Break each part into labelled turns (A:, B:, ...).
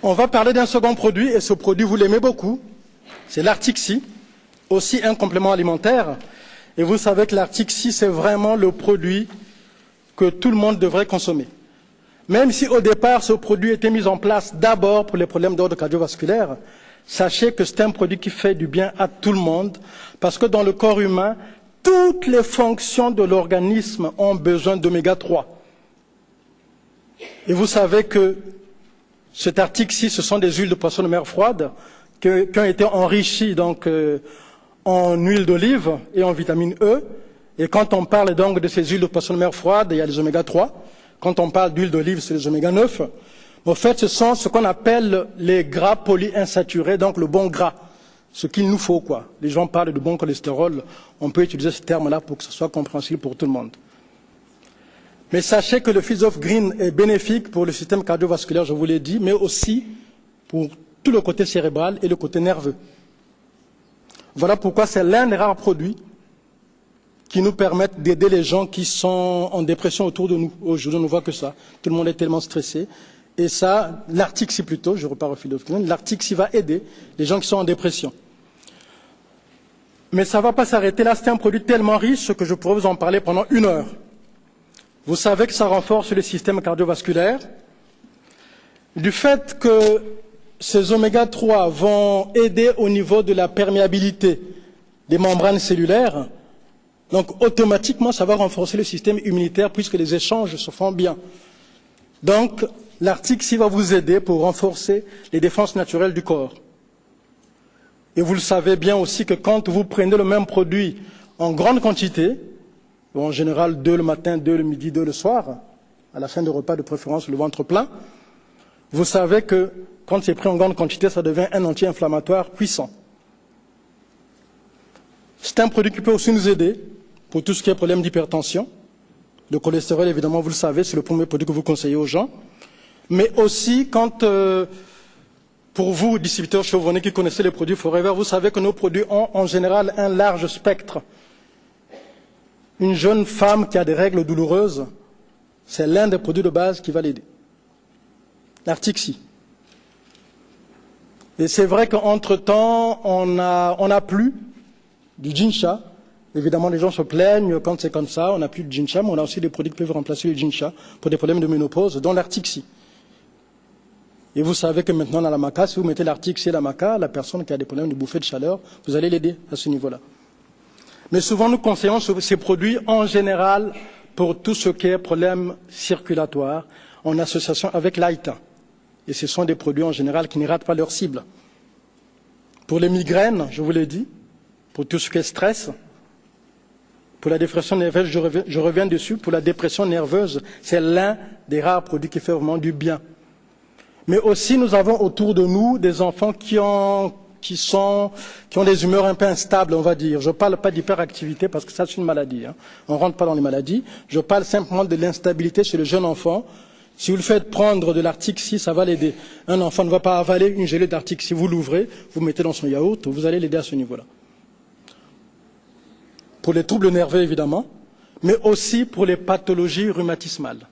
A: On va parler d'un second produit, et ce produit, vous l'aimez beaucoup, c'est l'Artixi, aussi un complément alimentaire. Et vous savez que l'Artixi, c'est vraiment le produit que tout le monde devrait consommer. Même si au départ, ce produit était mis en place d'abord pour les problèmes d'ordre cardiovasculaire, sachez que c'est un produit qui fait du bien à tout le monde, parce que dans le corps humain, toutes les fonctions de l'organisme ont besoin d'oméga 3. Et vous savez que cet Artixi, ce sont des huiles de poisson de mer froide qui ont été enrichies donc, en huile d'olive et en vitamine E. Et quand on parle donc de ces huiles de poisson de mer froide, il y a les oméga 3. Quand on parle d'huile d'olive, c'est les oméga 9. En fait, ce sont ce qu'on appelle les gras polyinsaturés, donc le bon gras. Ce qu'il nous faut, quoi. Les gens parlent de bon cholestérol. On peut utiliser ce terme-là pour que ce soit compréhensible pour tout le monde. Mais sachez que le Fields of Green est bénéfique pour le système cardiovasculaire, je vous l'ai dit, mais aussi pour tout le côté cérébral et le côté nerveux. Voilà pourquoi c'est l'un des rares produits qui nous permettent d'aider les gens qui sont en dépression autour de nous. Aujourd'hui, on ne voit que ça. Tout le monde est tellement stressé. Et ça, l'Artixi plutôt, je repars au Fields of Green, l'Artixi va aider les gens qui sont en dépression. Mais ça ne va pas s'arrêter là. C'est un produit tellement riche que je pourrais vous en parler pendant 1 heure. Vous savez que ça renforce le système cardiovasculaire. Du fait que ces oméga 3 vont aider au niveau de la perméabilité des membranes cellulaires, donc automatiquement ça va renforcer le système immunitaire puisque les échanges se font bien. Donc l'Artixi va vous aider pour renforcer les défenses naturelles du corps. Et vous le savez bien aussi que quand vous prenez le même produit en grande quantité, en général 2 le matin, 2 le midi, 2 le soir, à la fin du repas de préférence le ventre plein, vous savez que quand c'est pris en grande quantité, ça devient un anti-inflammatoire puissant. C'est un produit qui peut aussi nous aider pour tout ce qui est problème d'hypertension. Le cholestérol, évidemment, vous le savez, c'est le premier produit que vous conseillez aux gens. Mais aussi quand, pour vous, distributeurs chevronnés qui connaissez les produits Forever, vous savez que nos produits ont en général un large spectre. Une jeune femme qui a des règles douloureuses, c'est l'un des produits de base qui va l'aider. L'Artixi. Et c'est vrai qu'entre-temps, on n'a plus du Ginsha. Évidemment, les gens se plaignent quand c'est comme ça, on n'a plus de Ginsha, mais on a aussi des produits qui peuvent remplacer le Ginsha pour des problèmes de ménopause, dont l'Artixi. Et vous savez que maintenant, dans la maca, si vous mettez l'Artixi et la maca, la personne qui a des problèmes de bouffée de chaleur, vous allez l'aider à ce niveau-là. Mais souvent, nous conseillons ces produits en général pour tout ce qui est problème circulatoire en association avec l'AITA. Et ce sont des produits en général qui ne ratent pas leur cible. Pour les migraines, je vous l'ai dit, pour tout ce qui est stress, pour la dépression nerveuse, je reviens dessus, pour la dépression nerveuse, c'est l'un des rares produits qui fait vraiment du bien. Mais aussi, nous avons autour de nous des enfants qui ont des humeurs un peu instables, on va dire. Je ne parle pas d'hyperactivité parce que ça, c'est une maladie. Hein. On ne rentre pas dans les maladies. Je parle simplement de l'instabilité chez le jeune enfant. Si vous le faites prendre de l'Artixi, ça va l'aider. Un enfant ne va pas avaler une gelée d'Artixi. Vous l'ouvrez, vous mettez dans son yaourt, vous allez l'aider à ce niveau-là. Pour les troubles nerveux, évidemment, mais aussi pour les pathologies rhumatismales.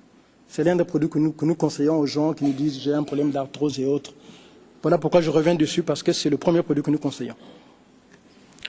A: C'est l'un des produits que nous conseillons aux gens qui nous disent « j'ai un problème d'arthrose et autres ». Voilà pourquoi je reviens dessus, parce que c'est le premier produit que nous conseillons.